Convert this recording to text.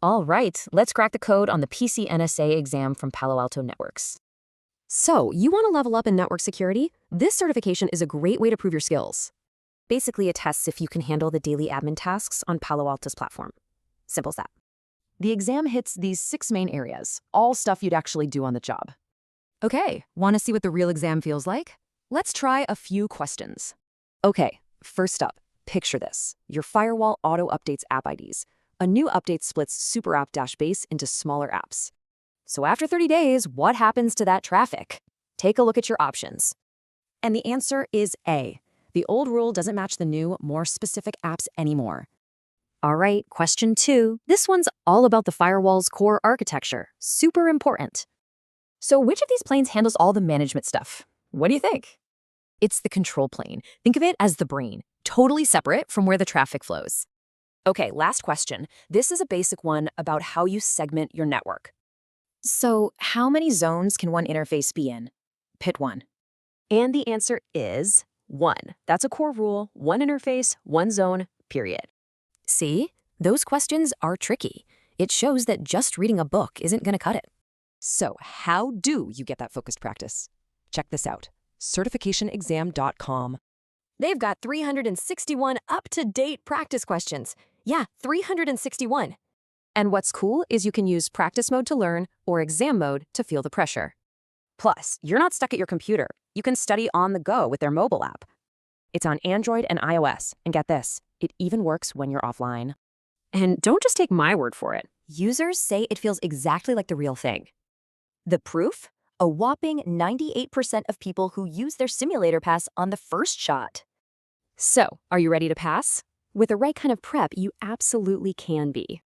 All right, let's crack the code on the PCNSA exam from Palo Alto Networks. So, you want to level up in network security? This certification is a great way to prove your skills. Basically, it tests if you can handle the daily admin tasks on Palo Alto's platform. Simple as that. The exam hits these 6 main areas, all stuff you'd actually do on the job. Okay, want to see what the real exam feels like? Let's try a few questions. Okay, first up, picture this. Your firewall auto-updates app IDs. A new update splits super app-base into smaller apps. So after 30 days, what happens to that traffic? Take a look at your options. And the answer is A. The old rule doesn't match the new, more specific apps anymore. All right, question 2. This one's all about the firewall's core architecture. Super important. So which of these planes handles all the management stuff? What do you think? It's the control plane. Think of it as the brain, totally separate from where the traffic flows. Okay, last question. This is a basic one about how you segment your network. So, how many zones can one interface be in? Pick one. And the answer is 1. That's a core rule, one interface, one zone, period. See? Those questions are tricky. It shows that just reading a book isn't going to cut it. So, how do you get that focused practice? Check this out. Certificationexam.com. They've got 361 up-to-date practice questions. Yeah, 361. And what's cool is you can use practice mode to learn or exam mode to feel the pressure. Plus, you're not stuck at your computer. You can study on the go with their mobile app. It's on Android and iOS. And get this, it even works when you're offline. And don't just take my word for it. Users say it feels exactly like the real thing. The proof? A whopping 98% of people who use their simulator pass on the first shot. So, are you ready to pass? With the right kind of prep, you absolutely can be.